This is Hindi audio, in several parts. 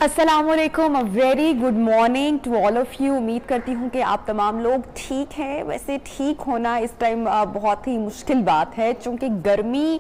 अस्सलामुअलैकुम, a very good morning to all of you. उम्मीद करती हूँ कि आप तमाम लोग ठीक हैं। वैसे ठीक होना इस टाइम बहुत ही मुश्किल बात है, क्योंकि गर्मी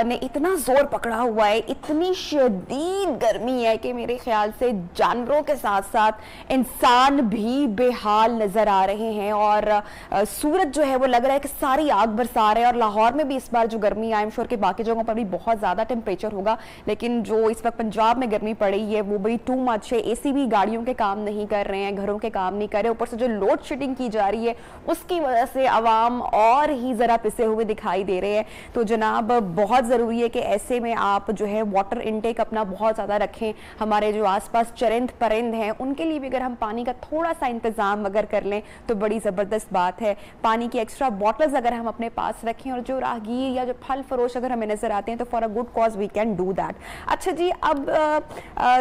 ने इतना ज़ोर पकड़ा हुआ है, इतनी शदीद गर्मी है कि मेरे ख्याल से जानवरों के साथ साथ इंसान भी बेहाल नज़र आ रहे हैं। और सूरज जो है वो लग रहा है कि सारी आग बरसा रहा है। और लाहौर में भी इस बार जो गर्मी, आई एम श्योर कि बाकी जगहों पर भी बहुत ज़्यादा टेम्परेचर होगा, लेकिन जो इस वक्त पंजाब में गर्मी पड़ रही है वो बड़ी टू मच है। एसी भी गाड़ियों के काम नहीं कर रहे हैं, घरों के काम नहीं कर रहे, ऊपर से जो लोड शेडिंग की जा रही है उसकी वजह से आवाम और ही ज़रा पिसे हुए दिखाई दे रहे हैं। तो जनाब बहुत ज़रूरी है कि ऐसे में आप जो है वाटर इनटेक अपना बहुत ज़्यादा रखें। हमारे जो आसपास चरिंद परिंद हैं उनके लिए भी अगर हम पानी का थोड़ा सा इंतज़ाम अगर कर लें तो बड़ी ज़बरदस्त बात है। पानी की एक्स्ट्रा बॉटल्स अगर हम अपने पास रखें, और जो राहगीर या जो फल फरोश अगर हमें नज़र आते हैं तो for a good cause we can do that. अच्छा जी, अब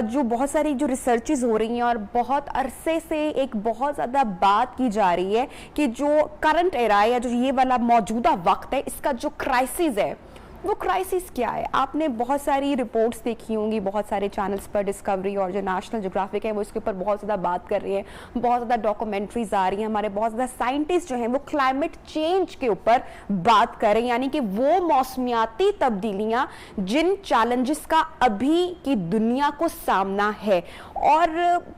जो बहुत सारी जो रिसर्चेज हो रही हैं और बहुत अरसे से एक बहुत ज़्यादा बात की जा रही है कि जो करंट एरा है या जो ये वाला मौजूदा वक्त है, इसका जो क्राइसिस है वो क्राइसिस क्या है। आपने बहुत सारी रिपोर्ट्स देखी होंगी, बहुत सारे चैनल्स पर, डिस्कवरी और जो नेशनल ज्योग्राफिक है वो इसके ऊपर बहुत ज़्यादा बात कर रही है, बहुत ज़्यादा डॉक्यूमेंट्रीज आ रही हैं। हमारे बहुत ज़्यादा साइंटिस्ट जो हैं वो क्लाइमेट चेंज के ऊपर बात कर रहे हैं, यानी कि वो मौसमियाती तब्दीलियाँ जिन चैलेंजेस का अभी की दुनिया को सामना है। और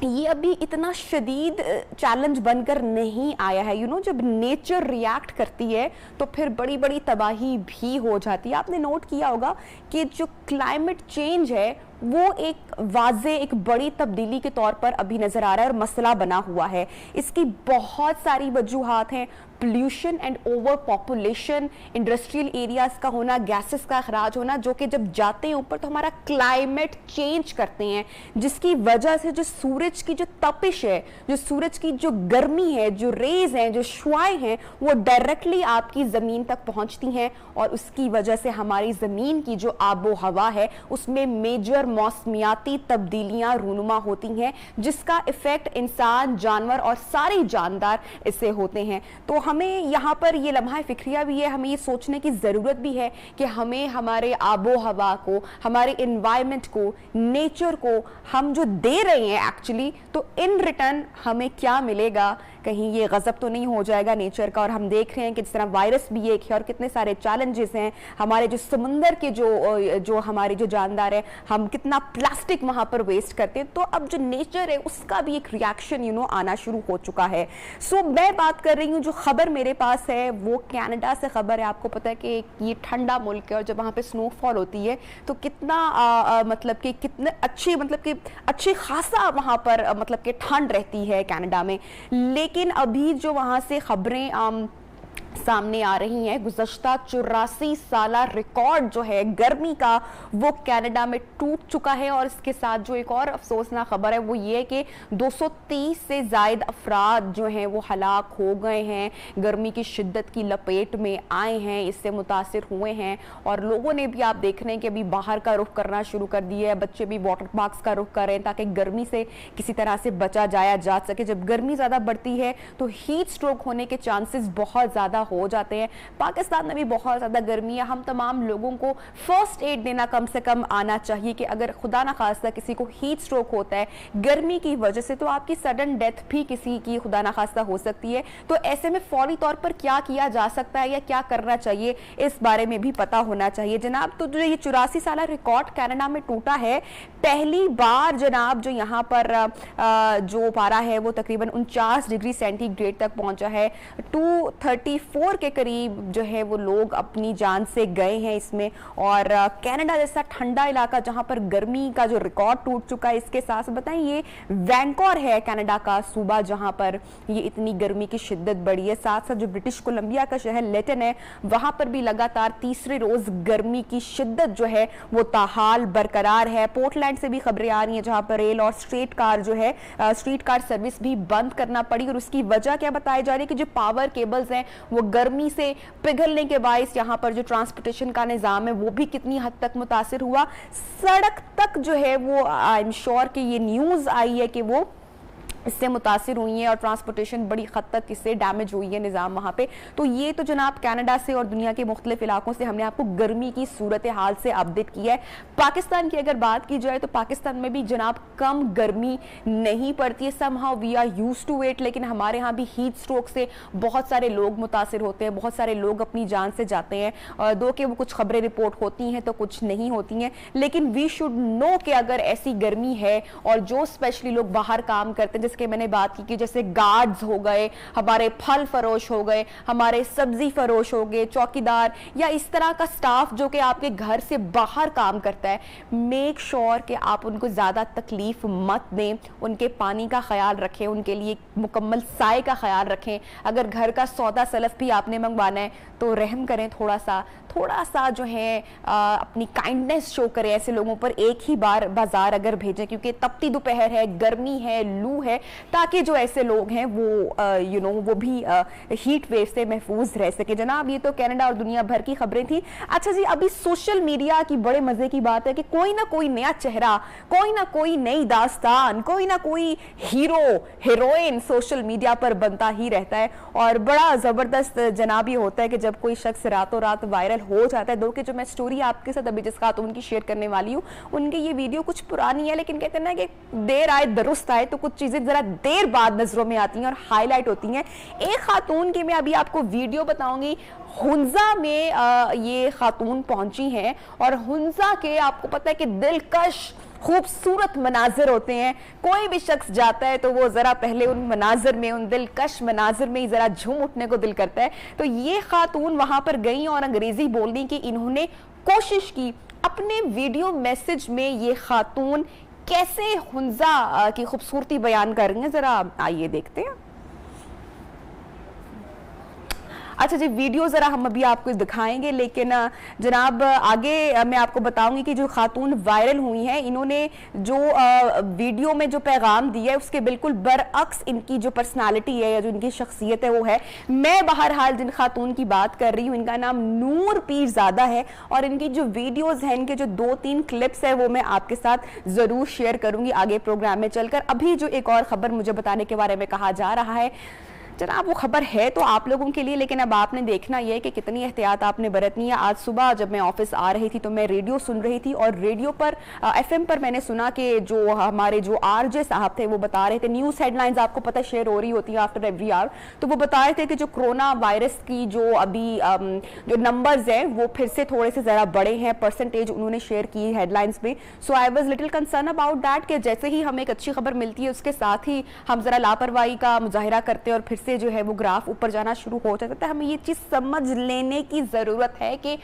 ये अभी इतना शदीद चैलेंज बनकर नहीं आया है। जब नेचर रिएक्ट करती है तो फिर बड़ी बड़ी तबाही भी हो जाती है। आपने नोट किया होगा कि जो क्लाइमेट चेंज है वो एक वाज़े एक बड़ी तब्दीली के तौर पर अभी नज़र आ रहा है और मसला बना हुआ है। इसकी बहुत सारी वजूहात हैं। Pollution and over population, industrial areas का होना, गैसेस का अखराज होना, जो कि जब जाते हैं ऊपर तो हमारा क्लाइमेट चेंज करते हैं, जिसकी वजह से जो सूरज की जो तपिश है, जो सूरज की जो गर्मी है, जो रेज हैं, जो शुआएं हैं, वो डायरेक्टली आपकी ज़मीन तक पहुंचती हैं। और उसकी वजह से हमारी ज़मीन की जो आबो हवा है उसमें मेजर मौसमियाती तब्दीलियां रूनुमा होती हैं, जिसका इफेक्ट इंसान, जानवर और सारे जानदार इससे होते हैं। तो हमें यहाँ पर ये लम्हा फिक्रिया भी है, हमें ये सोचने की ज़रूरत भी है कि हमें हमारे आबो हवा को, हमारे इन्वायरमेंट को, नेचर को हम जो दे रहे हैं एक्चुअली, तो इन रिटर्न हमें क्या मिलेगा। कहीं ये गजब तो नहीं हो जाएगा नेचर का। और हम देख रहे हैं कि जिस तरह वायरस भी एक है और कितने सारे चैलेंजेस हैं। हमारे जो समुंदर के जो हमारे जो जानदार है, हम कितना प्लास्टिक वहाँ पर वेस्ट करते हैं। तो अब जो नेचर है उसका भी एक रिएक्शन आना शुरू हो चुका है। सो मैं बात कर रही हूँ, जो खबर मेरे पास है वो कनाडा से खबर है। आपको पता है कि ये ठंडा मुल्क है और जब वहाँ पे स्नोफॉल होती है तो कितना मतलब कि कितने अच्छी खासा वहाँ पर मतलब कि ठंड रहती है कनाडा में। लेकिन अभी जो वहाँ से खबरें सामने आ रही हैं, गुज़श्ता 84 साला रिकॉर्ड जो है गर्मी का वो कनाडा में टूट चुका है। और इसके साथ जो एक और अफसोसनाक खबर है वो ये कि 230 से ज़ायद अफराद जो हैं वो हलाक हो गए हैं, गर्मी की शिद्दत की लपेट में आए हैं, इससे मुतासिर हुए हैं। और लोगों ने भी, आप देख रहे हैं कि अभी बाहर का रुख करना शुरू कर दिया है, बच्चे भी वाटर पार्क्स का रुख कर रहे हैं ताकि गर्मी से किसी तरह से बचा जाया जा सके। जब गर्मी ज़्यादा बढ़ती है तो हीट स्ट्रोक होने के चांसेस बहुत ज़्यादा हो जाते हैं। पाकिस्तान में भी बहुत ज़्यादा गर्मी है। हम तमाम लोगों को फर्स्ट एड देना कम से कम आना चाहिए कि अगर खुदा ना खास्ता किसी को हीट स्ट्रोक होता है गर्मी की वजह से, तो आपकी सडन डेथ भी किसी की खुदा ना खास्ता हो सकती है। तो ऐसे में फौरी तौर पर क्या किया जा सकता है या क्या करना चाहिए, इस बारे में भी पता होना चाहिए जनाब। तो जो ये 84 साला रिकॉर्ड कनाडा में टूटा है, पहली बार जनाब जो यहाँ पर जो पारा है वो तकरीबन 49 डिग्री सेंटीग्रेड तक पहुंचा है। 234 के करीब जो है वो लोग अपनी जान से गए हैं इसमें। और कनाडा जैसा ठंडा इलाका जहां पर गर्मी का जो रिकॉर्ड टूट चुका है, इसके साथ बताएं ये वैंकूवर है कनाडा का सूबा जहां पर ये इतनी गर्मी की शिद्दत बढ़ी है। साथ साथ जो ब्रिटिश कोलंबिया का शहर लेटन है वहां पर भी लगातार तीसरे रोज गर्मी की शिद्दत जो है वो ताहाल बरकरार है। पोर्टलैंड से भी खबरें आ रही हैं जहां पर रेल और स्ट्रीट कार सर्विस भी बंद करना पड़ी। और उसकी वजह क्या बताई जा रही है कि जो पावर केबल्स हैं वो गर्मी से पिघलने के बायस यहाँ पर जो ट्रांसपोर्टेशन का निज़ाम है वो भी कितनी हद तक मुतासिर हुआ। सड़क तक जो है वो आई एम श्योर कि ये न्यूज़ आई है कि वो इससे मुतासिर हुई हैं और ट्रांसपोर्टेशन बड़ी हद तक इससे डैमेज हुई है निज़ाम वहाँ पे। तो ये तो जनाब कनाडा से और दुनिया के मुख्तलिफ इलाकों से हमने आपको गर्मी की सूरत हाल से अपडेट किया है। पाकिस्तान की अगर बात की जाए तो पाकिस्तान में भी जनाब कम गर्मी नहीं पड़ती है, somehow we are used to it, लेकिन हमारे यहाँ भी हीट स्ट्रोक से बहुत सारे लोग मुतासिर होते हैं, बहुत सारे लोग अपनी जान से जाते हैं। दो कि वो कुछ खबरें रिपोर्ट होती हैं तो कुछ नहीं होती हैं, लेकिन वी शुड नो कि अगर ऐसी गर्मी है और जो स्पेशली लोग बाहर काम करते हैं, जिसके मैंने बात की कि जैसे गार्ड्स हो गए, हमारे फल फरोश हो गए, हमारे सब्जी फरोश हो गए, चौकीदार या इस तरह का स्टाफ जो कि आपके घर से बाहर काम करता है, मेक श्योर कि आप उनको ज़्यादा तकलीफ मत दें, उनके पानी का ख्याल रखें, उनके लिए मुकम्मल साए का ख्याल रखें। अगर घर का सौदा सलफ भी आपने मंगवाना है तो रहम करें, थोड़ा सा जो है अपनी काइंडनेस शो करें ऐसे लोगों पर। एक ही बार बाजार अगर भेजें, क्योंकि तपती दोपहर है, गर्मी है, लू है, ताकि जो ऐसे लोग हैं वो वो भी हीट वेव से महफूज रह सके। जनाब ये तो कनाडा और दुनिया भर की खबरें थी। अच्छा जी, अभी सोशल मीडिया की बड़े मजे की बात है कि कोई ना कोई नया चेहरा, कोई ना कोई नई दास्तान, कोई ना कोई हीरो हीरोइन सोशल मीडिया पर बनता ही रहता है। और बड़ा जबरदस्त जनाब ये होता है कि जब कोई शख्स रातों रात वायरल हो जाता है। दो कि जो मैं स्टोरी आपके साथ अभी जिस खातून की शेयर करने वाली हूँ, उनकी ये वीडियो कुछ पुरानी है, लेकिन कहते हैं ना कि देर आए दुरुस्त आए, तो कुछ चीजें जरा देर बाद नजरों में आती हैं और हाईलाइट होती हैं। एक खातून की मैं अभी आपको वीडियो बताऊंगी। हुंजा में ये खातून पहुंची हैं और हुंजा के आपको पता है कि दिलकश खूबसूरत मनाजिर होते हैं। कोई भी शख्स जाता है तो वो जरा पहले उन मनाजिर में, उन दिलकश मनाजिर में ही जरा झूम उठने को दिल करता है। तो ये खातून वहां पर गई और अंग्रेजी बोलने की इन्होंने कोशिश की। अपने वीडियो मैसेज में ये खातून कैसे हुंजा की खूबसूरती बयान कर रही हैं, जरा आइए देखते हैं। अच्छा जी, वीडियो ज़रा हम अभी आपको दिखाएंगे, लेकिन जनाब आगे मैं आपको बताऊंगी कि जो खातून वायरल हुई हैं, इन्होंने जो वीडियो में जो पैगाम दिया है उसके बिल्कुल बरअक्स इनकी जो पर्सनालिटी है या जो इनकी शख्सियत है वो है। मैं बहरहाल जिन खातून की बात कर रही हूँ, इनका नाम नूर पीरज़ादा है और इनकी जो वीडियोज़ हैं, इनके जो 2-3 क्लिप्स है वो मैं आपके साथ ज़रूर शेयर करूँगी आगे प्रोग्राम में चलकर। अभी जो एक और ख़बर मुझे बताने के बारे में कहा जा रहा है, जनाब वो खबर है तो आप लोगों के लिए, लेकिन अब आपने देखना यह है कि कितनी एहतियात आपने बरतनी है। आज सुबह जब मैं ऑफिस आ रही थी तो मैं रेडियो सुन रही थी और रेडियो पर एफएम पर मैंने सुना कि जो हमारे जो आरजे साहब थे वो बता रहे थे, न्यूज़ हेडलाइंस आपको पता शेयर हो रही होती है आफ्टर एवरी आवर, तो वो बता रहे थे कि जो कोरोना वायरस की जो अभी जो नंबर्स हैं वो फिर से थोड़े से ज़रा बड़े हैं, परसेंटेज उन्होंने शेयर की हेडलाइंस में। So I was little concern about that कि जैसे ही हमें एक अच्छी खबर मिलती है उसके साथ ही हम ज़रा लापरवाही का मुजाहिरा करते हैं और फिर से जो है वो ग्राफ ऊपर जाना शुरू हो जाता है। हमें ये चीज समझ लेने की जरूरत है कि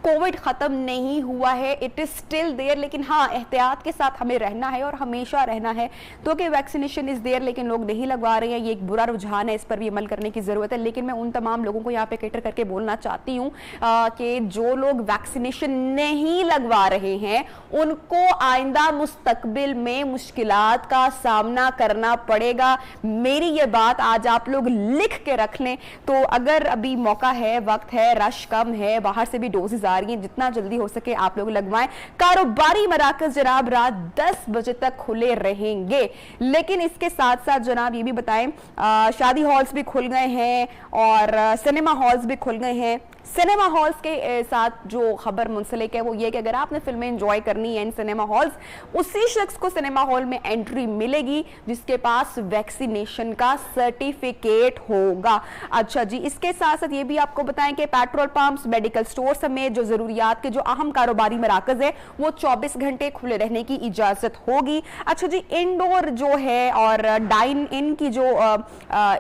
कोविड खत्म नहीं हुआ है, इट इज स्टिल देयर, लेकिन हाँ एहतियात के साथ हमें रहना है और हमेशा रहना है। तो कि वैक्सीनेशन इज देयर लेकिन लोग नहीं लगवा रहे हैं, ये एक बुरा रुझान है, इस पर भी अमल करने की जरूरत है। लेकिन मैं उन तमाम लोगों को यहाँ पे कैटर करके बोलना चाहती हूँ कि जो लोग वैक्सीनेशन नहीं लगवा रहे हैं उनको आइंदा मुस्तकबिल में मुश्किलात का सामना करना पड़ेगा। मेरी ये बात आज आप लोग लिख के रख लें। तो अगर अभी मौका है, वक्त है, रश कम है, बाहर से भी डोजेज आ रही हैं, जितना जल्दी हो सके आप लोग लगवाएं। कारोबारी मराकज जनाब रात 10 बजे तक खुले रहेंगे, लेकिन इसके साथ साथ जनाब ये भी बताएं शादी हॉल्स भी खुल गए हैं और सिनेमा हॉल्स भी खुल गए हैं। सिनेमा हॉल्स के साथ जो खबर मुंसलिक है वो ये कि अगर आपने फिल्में एंजॉय करनी है इन सिनेमा हॉल्स, उसी शख्स को सिनेमा हॉल में एंट्री मिलेगी जिसके पास वैक्सीनेशन का सर्टिफिकेट होगा। अच्छा जी, इसके साथ साथ ये भी आपको बताएं कि पेट्रोल पंप्स, मेडिकल स्टोर समेत जो जरूरियात के जो अहम कारोबारी मराकज है वो 24 घंटे खुले रहने की इजाजत होगी। अच्छा जी, इंडोर जो है और डाइन इन की जो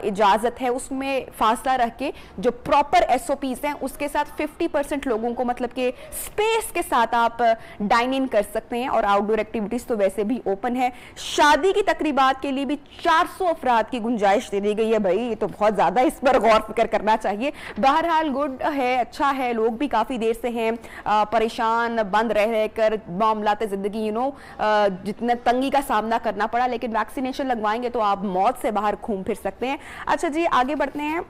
इजाजत है उसमें फासला रख के जो प्रॉपर एसओपीज हैं उसके साथ 50% लोगों को मतलब कि स्पेस के साथ आप डाइन इन कर सकते हैं और आउटडोर एक्टिविटीज तो वैसे भी ओपन है। शादी की तकरीबात के लिए भी 400 अफराद की गुंजाइश दे दी गई है। भाई ये तो बहुत ज्यादा, इस पर गौर फिक्र करना चाहिए। बहरहाल गुड है, अच्छा है, लोग भी काफी देर से हैं परेशान, बंद रह रहकर मामलात जिंदगी जितना तंगी का सामना करना पड़ा, लेकिन वैक्सीनेशन लगवाएंगे तो आप मौत से बाहर घूम फिर सकते हैं। अच्छा जी, आगे बढ़ते हैं।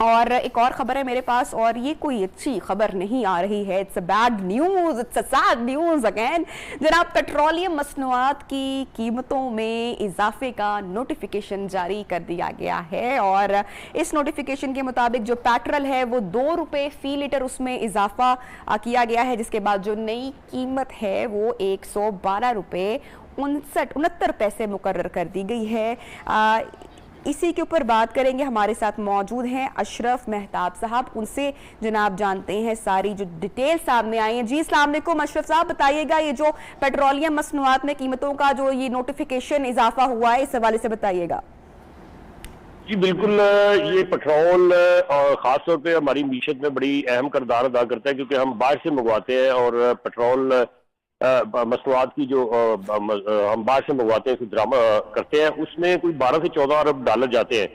और एक और खबर है मेरे पास, और ये कोई अच्छी खबर नहीं आ रही है। It's a bad news, it's a sad news again. जनाब, पेट्रोलियम मसनूआत की कीमतों में इजाफे का नोटिफिकेशन जारी कर दिया गया है, और इस नोटिफिकेशन के मुताबिक जो पेट्रोल है वो 2 रुपये फी लीटर उसमें इजाफा किया गया है, जिसके बाद जो नई कीमत है वो 112 रुपये 69 पैसे मुकर्रर कर दी गई है। इसी के ऊपर बात करेंगे। हमारे साथ मौजूद हैं अशरफ मेहताब साहब, उनसे जनाब जानते हैं सारी जो डिटेल सामने आई हैं। जी अस्सलाम वालेकुम अशरफ साहब, बताइएगा ये जो पेट्रोलियम मसनूआत में कीमतों का जो ये नोटिफिकेशन इजाफा हुआ है, इस हवाले से बताइएगा। जी बिल्कुल, ये पेट्रोल और ख़ास तौर पे हमारी मीशत में बड़ी अहम किरदार अदा करता है, क्योंकि हम बाहर से मंगवाते हैं और पेट्रोल मसनूआत की जो हम बाहर से मंगवाते हैं, ड्रामा करते हैं, उसमें कोई 12 से 14 अरब डॉलर जाते हैं।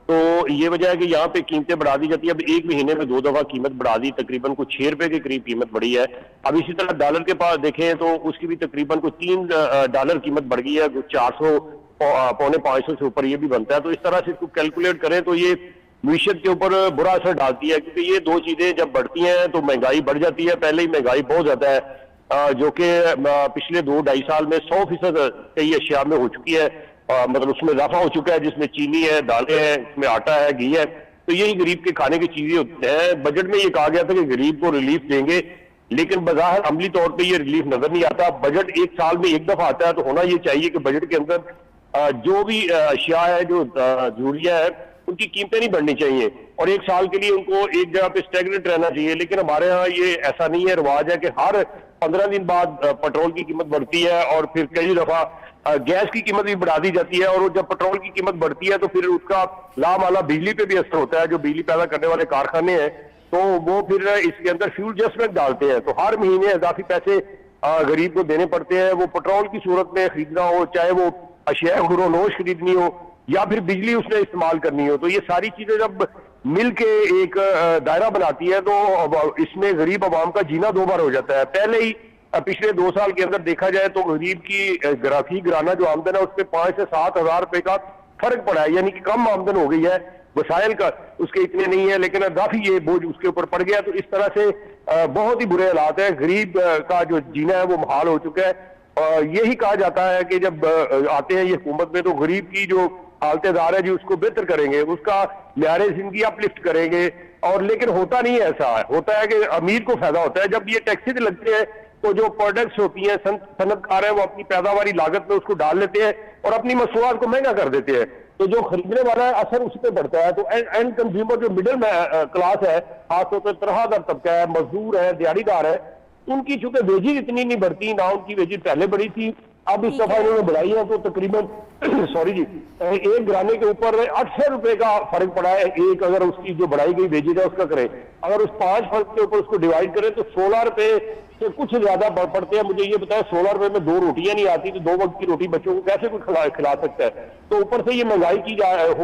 तो ये वजह है कि यहाँ पे कीमतें बढ़ा दी जाती है। अब एक महीने में 2 दफा कीमत बढ़ा दी, तकरीबन कुछ 6 रुपए के करीब कीमत बढ़ी है। अब इसी तरह डॉलर के पास देखें तो उसकी भी तकरीबन कुछ 3 डॉलर कीमत बढ़ गई है, कुछ 400 पौने 500 से ऊपर ये भी बनता है। तो इस तरह से इसको कैलकुलेट करें तो ये मीशत के ऊपर बुरा असर डालती है, क्योंकि ये दो चीजें जब बढ़ती हैं तो महंगाई बढ़ जाती है। पहले ही महंगाई बहुत ज्यादा है, जो कि पिछले 2-2.5 साल में 100% कई अशिया में हो चुकी है, मतलब उसमें इजाफा हो चुका है, जिसमें चीनी है, दालें हैं, इसमें आटा है, घी है। तो यही गरीब के खाने की चीजें होती हैं। बजट में ये कहा गया था कि गरीब को रिलीफ देंगे, लेकिन बज़ाहिर अमली तौर पे ये रिलीफ नजर नहीं आता। बजट एक साल में एक दफा आता है, तो होना ये चाहिए कि बजट के अंदर जो भी अशिया है, जो जरूरिया है, उनकी कीमतें नहीं बढ़नी चाहिए और एक साल के लिए उनको एक जगह पे स्टेगनेंट रहना चाहिए। लेकिन हमारे यहाँ ये ऐसा नहीं है। रिवाज है कि हर 15 दिन बाद पेट्रोल की कीमत बढ़ती है और फिर कई दफा गैस की कीमत भी बढ़ा दी जाती है। और जब पेट्रोल की कीमत बढ़ती है तो फिर उसका लामाला बिजली पे भी असर होता है। जो बिजली पैदा करने वाले कारखाने हैं तो वो फिर इसके अंदर फ्यूल एडजस्टमेंट डालते हैं, तो हर महीने इजाफी पैसे गरीब को देने पड़ते हैं। वो पेट्रोल की सूरत में खरीदना हो, चाहे वो अशिया गुरोनोश खरीदनी हो या फिर बिजली उसने इस्तेमाल करनी हो, तो ये सारी चीजें जब मिल के एक दायरा बनाती है तो इसमें गरीब आवाम का जीना 2 बार हो जाता है। पहले ही पिछले 2 साल के अंदर देखा जाए तो गरीब की ग्राफी गिराना जो आमदन है उस पर 5 से 7 हजार रुपए का फर्क पड़ा है, यानी कि कम आमदन हो गई है। वसाइल का उसके इतने नहीं है, लेकिन काफी ये बोझ उसके ऊपर पड़ गया। तो इस तरह से बहुत ही बुरे हालात है। गरीब का जो जीना है वो मुहाल हो चुका है। यही कहा जाता है कि जब आते हैं ये हुकूमत में तो गरीब की जो हालतेदार है जी उसको बेहतर करेंगे, उसका म्यारे जिंदगी अपलिफ्ट करेंगे, और लेकिन होता नहीं है ऐसा। होता है कि अमीर को फायदा होता है। जब ये टैक्सेस लगते हैं तो जो प्रोडक्ट्स होती हैं, सनतकार है, वो अपनी पैदावारी लागत में उसको डाल लेते हैं और अपनी मसनूआत को महंगा कर देते हैं। तो जो खरीदने वाला है असर उस पर पड़ता है। तो एंड कंज्यूमर जो मिडिल क्लास है, खासतौर पर तनख्वाहदार तबका है, मजदूर है, दिहाड़ीदार है, उनकी चूंकि वेजेज इतनी नहीं बढ़ती, ना उनकी वेजेज पहले बढ़ी थी, अब इस दफा इन्होंने बढ़ाई है तो तकरीबन सॉरी जी, एक घराने के ऊपर 800 रुपए का फर्क पड़ा है। एक अगर उसकी जो बढ़ाई गई वेजेज है उसका करें, अगर उस 5 फर्क के ऊपर उसको डिवाइड करें तो 16 रुपए से कुछ ज्यादा पड़ते हैं। मुझे ये बताया 16 रुपए में 2 रोटियां नहीं आती, तो 2 वक्त की रोटी बच्चों को कैसे कोई खिला सकता है। तो ऊपर से ये महंगाई की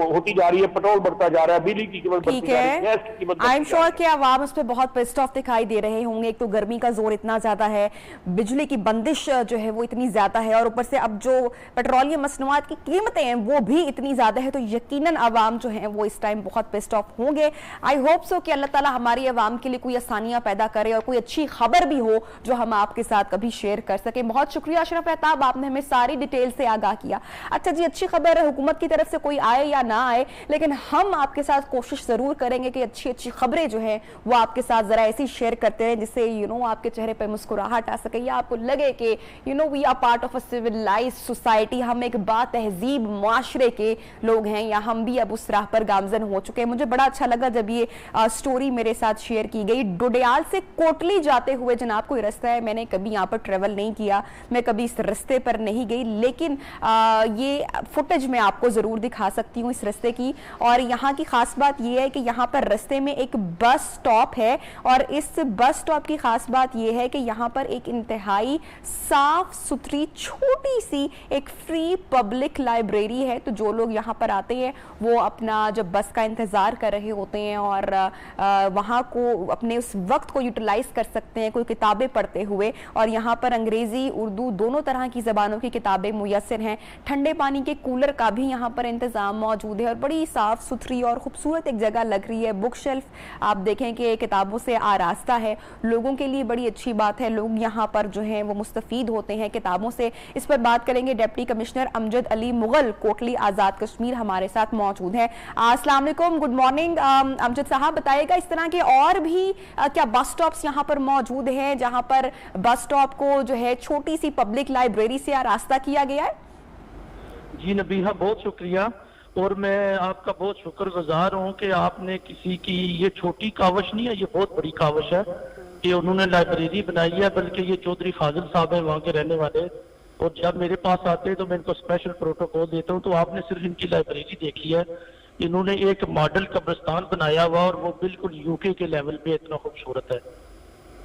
होती जा रही है, पेट्रोल बढ़ता जा रहा है, बिजली की कीमत बढ़ती जा रही है, गैस की कीमत। आई एम श्योर कि आवाम उस पर बहुत पिस्ड ऑफ दिखाई दे रहे होंगे। एक तो गर्मी का जोर इतना ज्यादा है, बिजली की बंदिश जो है वो इतनी ज्यादा है, और ऊपर से अब जो पेट्रोलियम मसनूआत की कीमतें हैं वो भी इतनी ज्यादा है, तो यकीनन आवाम जो है वो इस टाइम बहुत पिस्ड ऑफ होंगे। आई होप सो कि अल्लाह ताला हमारी आवाम के लिए कोई आसानियां पैदा करे और कोई अच्छी खबर भी हो जो हम आपके साथ कभी शेयर कर सके। बहुत शुक्रिया अशरफ मेहताब, आपने हमें सारी डिटेल से आगाह किया। अच्छा जी, अच्छी खबर हुकूमत की तरफ से कोई आए या ना आए, लेकिन हम आपके साथ कोशिश जरूर करेंगे कि अच्छी अच्छी खबरें जो है वो आपके साथ जरा ऐसी शेयर करते हैं जिससे आपके चेहरे पर मुस्कुराहट आ सके, या आपको लगे कि we are part of a civilised society, हम एक बातहजीब माशरे के लोग हैं, या हम भी अब उस राह पर गामजन हो चुके हैं। मुझे बड़ा अच्छा लगा जब ये स्टोरी मेरे साथ शेयर की गई। डोडियाल से कोटली जाते हुए जनाब कोई रास्ता है, मैंने कभी यहाँ पर ट्रेवल नहीं किया, मैं कभी इस रास्ते पर नहीं गई, लेकिन ये फुटेज मैं आपको जरूर दिखा सकती हूँ इस रास्ते की। और यहाँ की खास बात यह है कि यहाँ पर रास्ते में एक बस स्टॉप है, और इस बस स्टॉप की खास बात यह है कि यहाँ पर एक इंतहाई साफ सुथरी छोटी सी एक फ्री पब्लिक लाइब्रेरी है। तो जो लोग यहाँ पर आते हैं वो अपना जब बस का इंतजार कर रहे होते हैं और वहाँ को अपने उस वक्त को यूटिलाइज कर सकते हैं, कोई किताब किताबें पढ़ते हुए, और यहाँ पर अंग्रेजी उर्दू दोनों तरह की ज़बानों की किताबें मुयस्सर हैं। ठंडे पानी के कूलर का भी यहाँ पर इंतज़ाम मौजूद है और बड़ी साफ़ सुथरी और ख़ूबसूरत एक जगह लग रही है। बुक शेल्फ आप देखें कि किताबों से आरास्ता है, लोगों के लिए बड़ी अच्छी बात है, लोग यहाँ पर जो हैं वो मुस्तफ़ीद होते हैं किताबों से। इस पर बात करेंगे। डिप्टी कमिश्नर अमजद अली मुगल कोटली आज़ाद कश्मीर हमारे साथ मौजूद हैं। अस्सलाम वालेकुम, गुड मॉर्निंग अमजद साहब। बताइएगा इस तरह के और भी क्या बस स्टॉप्स यहाँ पर मौजूद हैं जहाँ पर बस स्टॉप को जो है छोटी सी पब्लिक लाइब्रेरी से आरास्ता किया गया है? जी नबीहा, बहुत शुक्रिया, और मैं आपका बहुत शुक्रगुजार हूँ कि आपने किसी की ये छोटी कावश नहीं है, ये बहुत बड़ी कावश है कि उन्होंने लाइब्रेरी बनाई है। बल्कि ये चौधरी फाजिल साहब है वहाँ के रहने वाले, और जब मेरे पास आते हैं तो मैं इनको स्पेशल प्रोटोकॉल देता हूँ। तो आपने सिर्फ इनकी लाइब्रेरी देखी है, इन्होंने एक मॉडल कब्रिस्तान बनाया हुआ और वो बिल्कुल यूके के लेवल पे इतना खूबसूरत है।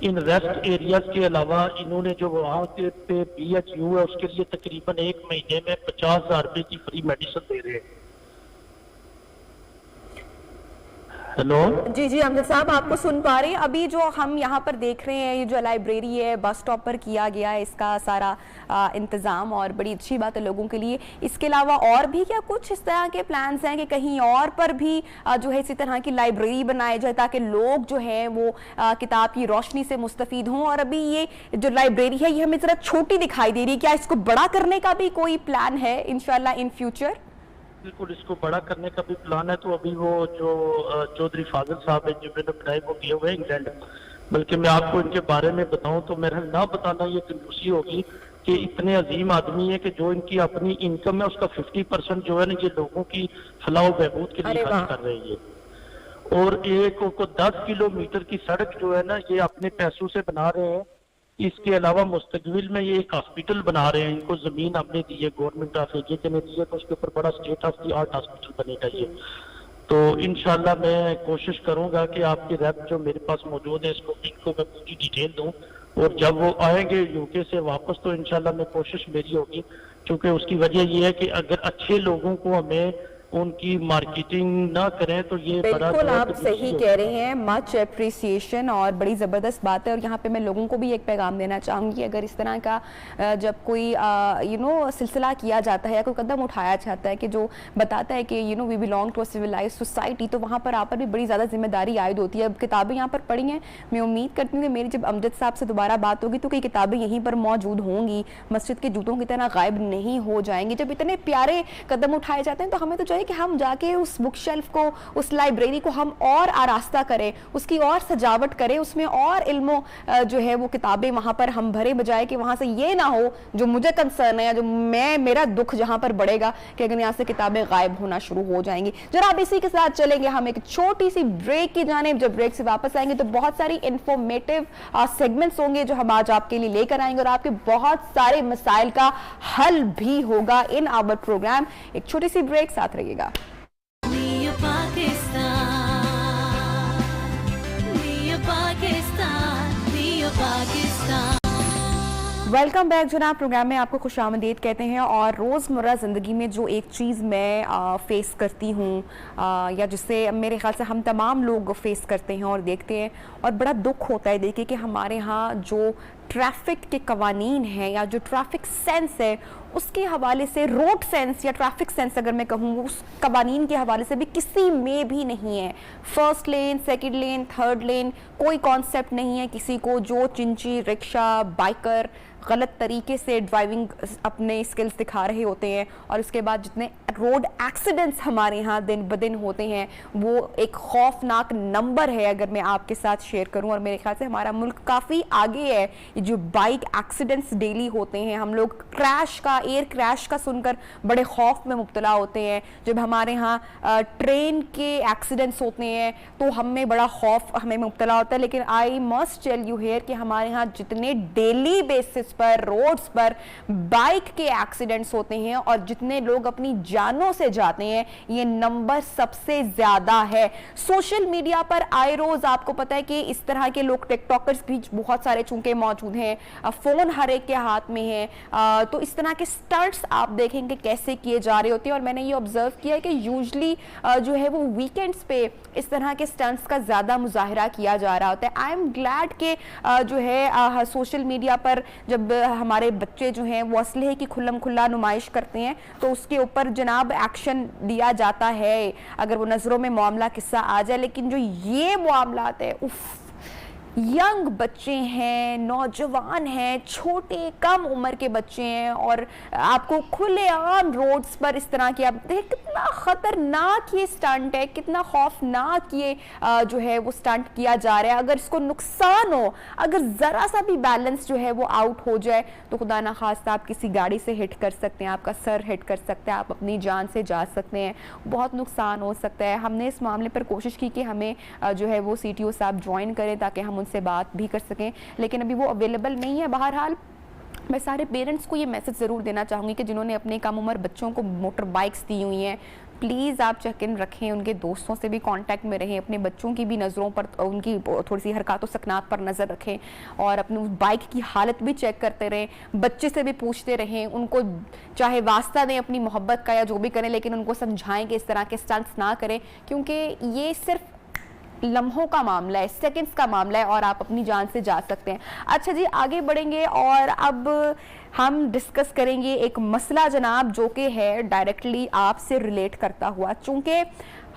इन रेस्ट एरियाज के अलावा इन्होंने जो वहाँ के पे BHU है उसके लिए तकरीबन 1 महीने में 50,000 रुपए की फ्री मेडिसिन दे रहे हैं। हेलो जी जी अमजद साहब, आपको सुन पा रहे हैं। अभी जो हम यहाँ पर देख रहे हैं, ये जो लाइब्रेरी है बस स्टॉप पर किया गया है, इसका सारा इंतज़ाम, और बड़ी अच्छी बात है लोगों के लिए। इसके अलावा और भी क्या कुछ इस तरह के प्लान्स हैं कि कहीं और पर भी जो है इसी तरह की लाइब्रेरी बनाई जाए ताकि लोग जो है वो किताब की रोशनी से मुस्तफ़ीद हों? और अभी ये जो लाइब्रेरी है ये हमें ज़रा छोटी दिखाई दे रही है, क्या इसको बड़ा करने का भी कोई प्लान है इंशाल्लाह इन फ्यूचर? बिल्कुल, इसको बड़ा करने का भी प्लान है। तो अभी वो जो चौधरी फाजिल साहब है जिन्होंने बनाए वो गए हुए इंग्लैंड। बल्कि मैं आपको इनके बारे में बताऊं तो मेरा ना बताना ये कंजूसी होगी कि इतने अजीम आदमी है कि जो इनकी अपनी इनकम है उसका 50% जो है ना ये लोगों की फलाह बहबूद के लिए खर्च कर रही है। और एक को 10 किलोमीटर की सड़क जो है ना ये अपने पैसों से बना रहे हैं। इसके अलावा मुस्तकबिल में ये एक हॉस्पिटल बना रहे हैं, इनको जमीन हमने दी है, गवर्नमेंट ऑफ इंडिया ने दी है, तो उसके ऊपर बड़ा state of the art hospital बनेगा ये। तो इंशाल्लाह मैं कोशिश करूंगा कि आपके रैप जो मेरे पास मौजूद है इनको मैं पूरी डिटेल दूं, और जब वो आएंगे यूके से वापस तो इंशाल्लाह मैं कोशिश मेरी होगी, क्योंकि उसकी वजह यह है कि अगर अच्छे लोगों को हमें उनकी मार्केटिंग ना करें तो ये बिल्कुल आप सही कह रहे हैं। मच एप्रिसिएशन और बड़ी ज़बरदस्त बात है। और यहाँ पे मैं लोगों को भी एक पैगाम देना चाहूँगी, अगर इस तरह का जब कोई सिलसिला किया जाता है या कोई कदम उठाया जाता है कि जो बताता है कि we belong to a civilised society, तो वहाँ पर आप पर भी बड़ी ज़्यादा जिम्मेदारी आयद होती है। अब किताबें यहाँ पर पढ़ी हैं, मैं उम्मीद करती हूँ कि मेरी जब अमजद साहब से दोबारा बात होगी तो कई किताबें यहीं पर मौजूद होंगी, मस्जिद के जूतों की तरह गायब नहीं हो जाएंगी। जब इतने प्यारे कदम उठाए जाते हैं तो हमें तो चाहिए कि हम जाके उस बुक शेल्फ को, उस लाइब्रेरी को हम और आरास्ता करें, उसकी और सजावट करें, उसमें और इल्मो जो है वो किताबें वहां पर हम भरे, बजाय कि वहां से ये ना हो जो मुझे कंसर्न है या जो मेरा दुख जहां पर बढ़ेगा कि अगर यहाँ से किताबें गायब होना शुरू हो जाएंगी। जरा आप इसी के साथ चलेंगे हम एक छोटी सी ब्रेक की जानिब। जब ब्रेक से वापस आएंगे तो बहुत सारी इंफॉर्मेटिव सेगमेंट्स होंगे जो हम आज आपके लिए लेकर आएंगे और आपके बहुत सारे मसाइल का हल भी होगा इन आवर प्रोग्राम। एक छोटी सी ब्रेक, साथ रहिएगा। वेलकम बैक जनाब, प्रोग्राम में आपको खुशामदीद कहते हैं। और रोज़मर्रा ज़िंदगी में जो एक चीज़ मैं फेस करती हूँ या जिससे मेरे ख्याल से हम तमाम लोग फेस करते हैं और देखते हैं, और बड़ा दुख होता है देखिए कि हमारे यहाँ जो ट्रैफिक के कवानीन हैं या जो ट्रैफिक सेंस है उसके हवाले से, रोड सेंस या ट्रैफिक सेंस अगर मैं कहूँ, उस कवानीन के हवाले से भी किसी में भी नहीं है। फर्स्ट लेन, सेकंड लेन, थर्ड लेन, कोई कॉन्सेप्ट नहीं है किसी को। जो चिंची, रिक्शा, बाइकर गलत तरीके से ड्राइविंग अपने स्किल्स दिखा रहे होते हैं, और उसके बाद जितने रोड एक्सीडेंट्स हमारे यहाँ दिन ब दिन होते हैं वो एक खौफनाक नंबर है अगर मैं आपके साथ शेयर करूं। और मेरे ख्याल से हमारा मुल्क काफ़ी आगे है। ये जो बाइक एक्सीडेंट्स डेली होते हैं, हम लोग क्रैश का, एयर क्रैश का सुनकर बड़े खौफ में मुब्तला होते हैं। जब हमारे यहाँ ट्रेन के एक्सीडेंट्स होते हैं तो हमें बड़ा खौफ हमें मुब्तला होता है। लेकिन I must tell you here कि हमारे यहाँ जितने डेली बेसिस पर रोड्स पर बाइक के एक्सीडेंट्स होते हैं और जितने लोग अपनी जानों से जाते हैं, ये नंबर सबसे ज्यादा है। सोशल मीडिया पर आए रोज आपको पता है कि इस तरह के लोग, टिकटॉकर्स भी बहुत सारे चूंकि मौजूद मौजूद हैं, फ़ोन हर एक के हाथ में है, तो इस तरह के स्टंट्स आप देखेंगे कैसे किए जा रहे होते हैं। और मैंने ये ऑब्जर्व किया है कि यूजली जो है वो वीकेंड्स पे इस तरह के स्टंट्स का ज़्यादा मुजाहरा किया जा रहा होता है। आई एम ग्लैड कि जो है सोशल मीडिया पर जब हमारे बच्चे जो हैं वो असलहे की खुल्लम खुल्ला नुमाइश करते हैं तो उसके ऊपर जनाब एक्शन लिया जाता है अगर वो नज़रों में मामला किस्सा आ जाए। लेकिन जो ये मामलात है, उफ, यंग बच्चे हैं, नौजवान हैं, छोटे कम उम्र के बच्चे हैं और आपको खुलेआम रोड्स पर इस तरह की, आप देखें कितना ख़तरनाक ये स्टंट है, कितना खौफनाक ये जो है वो स्टंट किया जा रहा है। अगर इसको नुकसान हो, अगर ज़रा सा भी बैलेंस जो है वो आउट हो जाए तो खुदा ना खास्ता आप किसी गाड़ी से हिट कर सकते हैं, आपका सर हिट कर सकता है, आप अपनी जान से जा सकते हैं, बहुत नुकसान हो सकता है। हमने इस मामले पर कोशिश की कि हमें जो है वो CTO साहब ज्वाइन करें ताकि हम उनसे बात भी कर सकें, लेकिन अभी वो अवेलेबल नहीं है। बहरहाल मैं सारे पेरेंट्स को ये मैसेज ज़रूर देना चाहूँगी कि जिन्होंने अपने कम उम्र बच्चों को मोटर बाइक्स दी हुई हैं, प्लीज़ आप चेक इन रखें, उनके दोस्तों से भी कांटेक्ट में रहें, अपने बच्चों की भी नज़रों पर, उनकी थोड़ी सी हरकत व सकनात पर नज़र रखें और अपनी उस बाइक की हालत भी चेक करते रहें, बच्चे से भी पूछते रहें, उनको चाहे वास्ता दें अपनी मोहब्बत का या जो भी करें, लेकिन उनको समझाएं कि इस तरह के स्टंट्स ना करें, क्योंकि ये सिर्फ लम्हों का मामला है, सेकंड्स का मामला है और आप अपनी जान से जा सकते हैं। अच्छा जी, आगे बढ़ेंगे और अब हम डिस्कस करेंगे एक मसला जनाब जो कि है डायरेक्टली आपसे रिलेट करता हुआ, चूंकि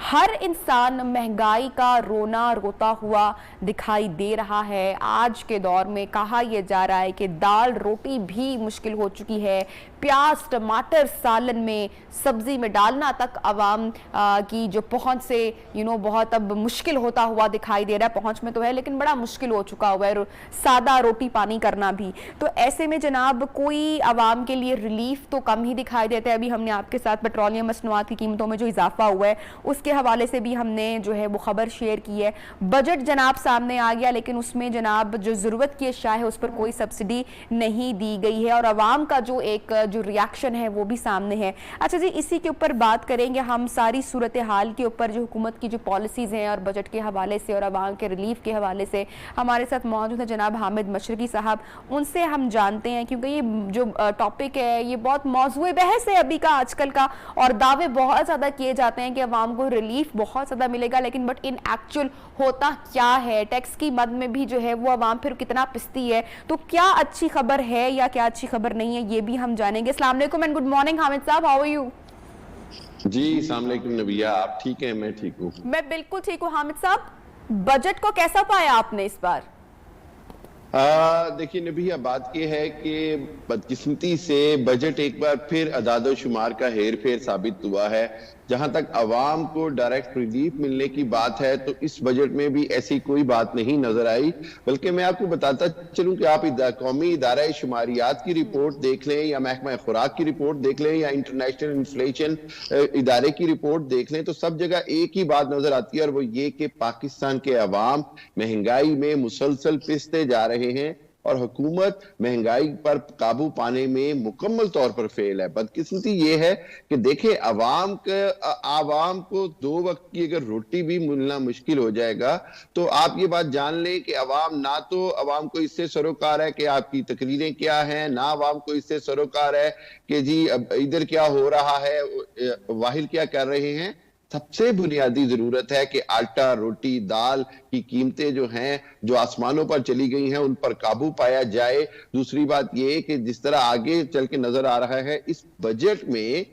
हर इंसान महंगाई का रोना रोता हुआ दिखाई दे रहा है। आज के दौर में कहा यह जा रहा है कि दाल रोटी भी मुश्किल हो चुकी है, प्याज टमाटर सालन में सब्जी में डालना तक आवाम की जो पहुंच से बहुत अब मुश्किल होता हुआ दिखाई दे रहा है। पहुंच में तो है लेकिन बड़ा मुश्किल हो चुका हुआ है सादा रोटी पानी करना भी। तो ऐसे में जनाब कोई आवाम के लिए रिलीफ तो कम ही दिखाई देता है। अभी हमने आपके साथ पेट्रोलियम मसनूआत की कीमतों में जो इजाफा हुआ है उसके हवाले से भी हमने जो है वो खबर शेयर की है। बजट जनाब सामने आ गया लेकिन उसमें जनाब जो ज़रूरत की अशिया है उस पर कोई सब्सिडी नहीं दी गई है और आवाम का जो एक जो रिएक्शन है वो भी सामने है। अच्छा जी, इसी के ऊपर बात करेंगे हम, सारी सूरत हाल के ऊपर जो हुकूमत की जो पॉलिसीज़ हैं और बजट के हवाले से और आवाम के रिलीफ के हवाले से। हमारे साथ मौजूद है जनाब हामिद मशरकी साहब, उनसे हम जानते हैं क्योंकि ये जो टॉपिक है ये बहुत मौजूए बहस है अभी का आजकल का और दावे बहुत ज़्यादा किए जाते हैं कि आवाम को रिलीफ बहुत ज़्यादा मिलेगा, लेकिन बट इन एक्चुअल होता क्या है, टैक्स की मद में भी जो है वो आवाम फिर कितना पिसती है। तो क्या अच्छी खबर है या क्या अच्छी खबर नहीं है ये भी हम जानेंगे। अस्सलाम वालेकुम एंड गुड मॉर्निंग हामिद साहब, हाउ आर यू? जी अस्सलाम वालेकुम नबिया, आप ठीक हैं? मैं ठीक हूँ। मैं बिल्कुल ठीक हूँ। हामिद साहब, बजट को कैसा पाया आपने इस बार? देखिए नबिया, बात यह है कि बदकिस्मती से बजट एक बार फिर अदाद शुमार का हेर फेर साबित हुआ है। जहां तक अवाम को डायरेक्ट रिलीफ मिलने की बात है तो इस बजट में भी ऐसी कोई बात नहीं नजर आई, बल्कि मैं आपको बताता चलूं कि आप कौमी इदारा शुमारियात की रिपोर्ट देख लें या महकमा खुराक की रिपोर्ट देख लें या इंटरनेशनल इन्फ्लेशन इदारे की रिपोर्ट देख लें तो सब जगह एक ही बात नजर आती है और वो ये कि पाकिस्तान के अवाम महंगाई में मुसलसल पिसते जा रहे हैं और हुकूमत महंगाई पर काबू पाने में मुकम्मल तौर पर फेल है। बदकिस्मती ये है कि देखें, आवाम को दो वक्त की अगर रोटी भी मिलना मुश्किल हो जाएगा तो आप ये बात जान लें कि आवाम ना तो आवाम को इससे सरोकार है कि आपकी तकरीरें क्या हैं, ना आवाम को इससे सरोकार है कि जी अब इधर क्या हो रहा है, वाहिल क्या कर रहे हैं। सबसे बुनियादी जरूरत है कि आटा रोटी दाल की कीमतें जो हैं जो आसमानों पर चली गई हैं उन पर काबू पाया जाए। दूसरी बात यह कि जिस तरह आगे चल के नजर आ रहा है इस बजट में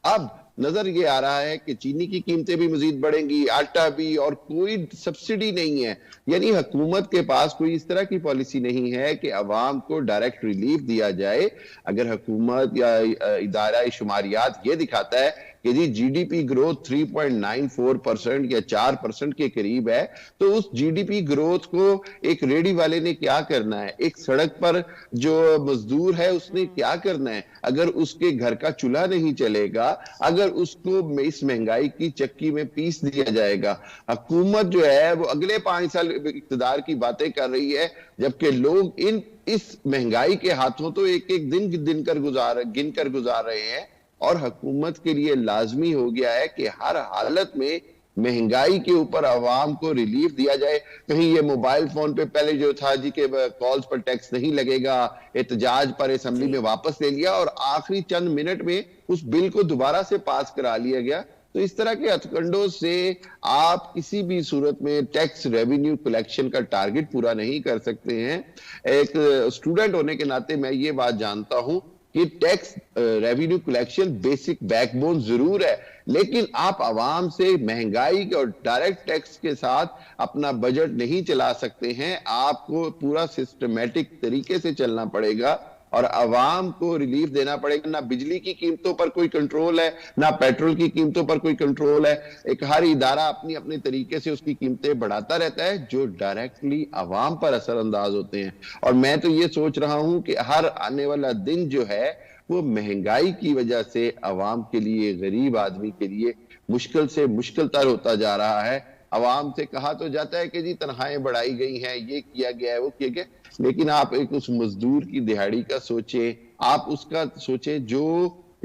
अब नजर ये आ रहा है कि चीनी की कीमतें भी मजीद बढ़ेंगी, आटा भी, और कोई सब्सिडी नहीं है। यानी हुकूमत के पास कोई इस तरह की पॉलिसी नहीं है कि अवाम को डायरेक्ट रिलीफ दिया जाए। अगर हुकूमत या इदारा शुमारियात ये दिखाता है कि जी जीडीपी ग्रोथ 3.94% या 4% के करीब है तो उस जीडीपी ग्रोथ को एक रेडी वाले ने क्या करना है, एक सड़क पर जो मजदूर है उसने क्या करना है। अगर उसके घर का चूल्हा नहीं चलेगा, अगर उसको इस महंगाई की चक्की में पीस दिया जाएगा, हुकूमत जो है वो अगले 5 साल इक़्तिदार की बातें कर रही है जबकि लोग इस महंगाई के हाथों तो एक एक दिन गिनकर गुजार रहे हैं। और हुकूमत के लिए लाजमी हो गया है कि हर हालत में महंगाई के ऊपर आवाम को रिलीफ दिया जाए। कहीं ये मोबाइल फोन पे पहले जो था जी के कॉल्स पर टैक्स नहीं लगेगा, एहतजाज पर असेंबली में वापस ले लिया और आखिरी चंद मिनट में उस बिल को दोबारा से पास करा लिया गया। तो इस तरह के हथकंडों से आप किसी भी सूरत में टैक्स रेवेन्यू कलेक्शन का टारगेट पूरा नहीं कर सकते हैं। एक स्टूडेंट होने के नाते मैं ये बात जानता हूं कि tax revenue collection basic backbone जरूर है, लेकिन आप आवाम से महंगाई और डायरेक्ट टैक्स के साथ अपना बजट नहीं चला सकते हैं। आपको पूरा सिस्टमेटिक तरीके से चलना पड़ेगा और आवाम को रिलीफ देना पड़ेगा। ना बिजली की कीमतों पर कोई कंट्रोल है, ना पेट्रोल की कीमतों पर कोई कंट्रोल है। एक हर इदारा अपनी अपने तरीके से उसकी कीमतें बढ़ाता रहता है जो डायरेक्टली आवाम पर असरअंदाज होते हैं। और मैं तो ये सोच रहा हूं कि हर आने वाला दिन जो है वो महंगाई की वजह से आवाम के लिए, गरीब आदमी के लिए मुश्किल से मुश्किल तर होता जा रहा है। आवाम से कहा तो जाता है कि जी तनख्वाहें बढ़ाई गई हैं, ये किया गया है, वो किया गया, लेकिन आप एक उस मजदूर की दिहाड़ी का सोचें, आप उसका सोचें जो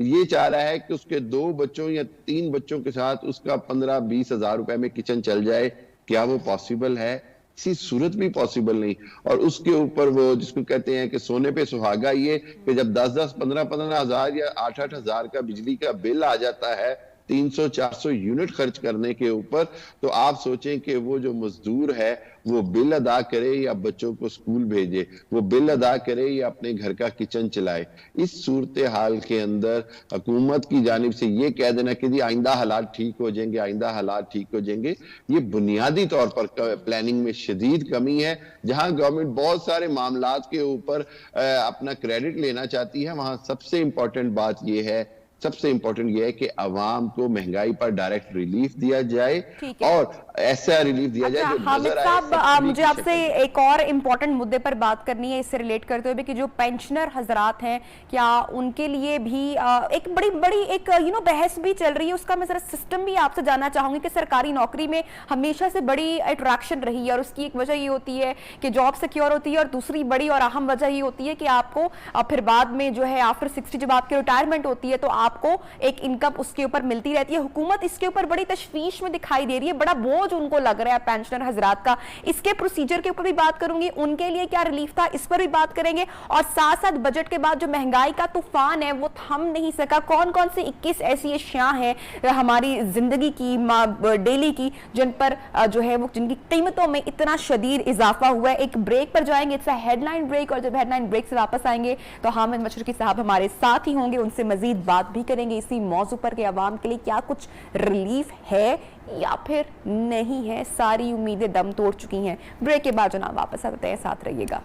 ये चाह रहा है कि उसके 2 बच्चों या 3 बच्चों के साथ उसका 15-20 हजार रुपए में किचन चल जाए। क्या वो पॉसिबल है? किसी सूरत भी पॉसिबल नहीं। और उसके ऊपर वो जिसको कहते हैं कि सोने पे सुहागा, ये कि जब 10-10, 15-15 हजार या 8-8 हजार का बिजली का बिल आ जाता है 300-400 यूनिट खर्च करने के ऊपर, तो आप सोचें कि वो जो मजदूर है वो बिल अदा करे या बच्चों को स्कूल भेजे, वो बिल अदा करे या अपने घर का किचन चलाए। इस सूरत हाल के अंदर हुकूमत की जानिब से ये कह देना कि जी आइंदा हालात ठीक हो जाएंगे, आइंदा हालात ठीक हो जाएंगे, ये बुनियादी तौर पर प्लानिंग में शदीद कमी है। जहां गवर्नमेंट बहुत सारे मामलात के ऊपर अपना क्रेडिट लेना चाहती है, वहां सबसे इंपॉर्टेंट बात यह है, सबसे इंपॉर्टेंट यह है कि अवाम को महंगाई पर डायरेक्ट रिलीफ दिया जाए और ऐसा रिलीफ दिया जाए जो हामिद साहब, मुझे आपसे एक और इम्पोर्टेंट मुद्दे पर बात करनी है इससे रिलेट करते हुए कि जो पेंशनर हजरात हैं, क्या उनके लिए भी एक बड़ी एक बहस भी चल रही है, उसका मैं जरा सिस्टम भी आपसे जानना चाहूंगी कि सरकारी नौकरी में हमेशा से बड़ी अट्रैक्शन रही है और उसकी एक वजह ये होती है कि जॉब सिक्योर होती है और दूसरी बड़ी और अहम वजह ये होती है कि आपको फिर बाद में जो है आफ्टर 60 जब आपकी रिटायरमेंट होती है तो आपको एक इनकम उसके ऊपर मिलती रहती है। हुकूमत इसके ऊपर बड़ी तशवीश में दिखाई दे रही है, बड़ा बोझ उनको लग रहा है पेंशनर हजरात का। इसके प्रोसीजर के ऊपर भी बात करूंगी, उनके लिए क्या रिलीफ था इस पर भी बात करेंगे और साथ साथ बजट के बाद जो महंगाई का तूफान है वो थम नहीं सका, कौन कौन से 21 ऐसी अशियां हैं हमारी जिंदगी की, डेली की, जिन पर जो है वो जिनकी कीमतों में इतना शदीद इजाफा हुआ है। एक ब्रेक पर जाएंगे, इट्स अ हेडलाइन ब्रेक, और जब हेडलाइन ब्रेक से वापस आएंगे तो हामिद मशरकी साहब हमारे साथ ही होंगे, उनसे मजीद बात भी करेंगे इसी मौजू पर कि अवाम के लिए क्या कुछ रिलीफ है या फिर नहीं है। सारी उम्मीदें दम तोड़ चुकी हैं। ब्रेक के बाद जनाब वापस आते हैं, साथ रहिएगा।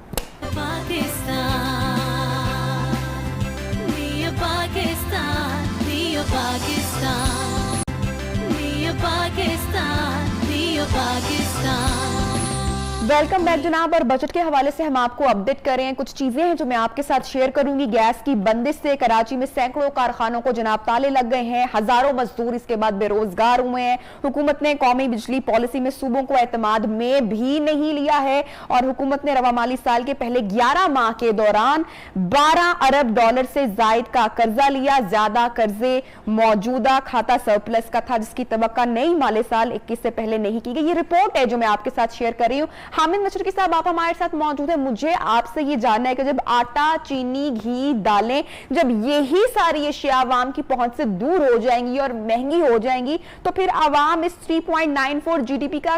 वेलकम बैक जनाब। और बजट के हवाले से हम आपको अपडेट कर रहे हैं, कुछ चीजें हैं जो मैं आपके साथ शेयर करूंगी। गैस की बंदिश से कराची में सैकड़ों कारखानों को जनाब ताले लग गए हैं, हजारों मजदूर इसके बाद बेरोजगार हुए हैं। हुकूमत ने कौमी बिजली पॉलिसी में सूबों को एतमाद में भी नहीं लिया है और हुकूमत ने रवा माली साल के पहले 11 माह के दौरान 12 अरब डॉलर से जायद का कर्जा लिया। ज्यादा कर्जे मौजूदा खाता सरप्लस का था जिसकी तवक्का नई माली साल 21 से पहले नहीं की गई। ये रिपोर्ट है जो मैं आपके साथ शेयर कर रही हूं। हामिद मशरकी साहब आप हमारे साथ मौजूद हैं। मुझे आपसे ये जानना है कि जब आटा, चीनी, घी, दालें, जब यही सारी अशिया आवाम की पहुंच से दूर हो जाएंगी और महंगी हो जाएंगी तो फिर आवाम इस 3.94 जीडीपी का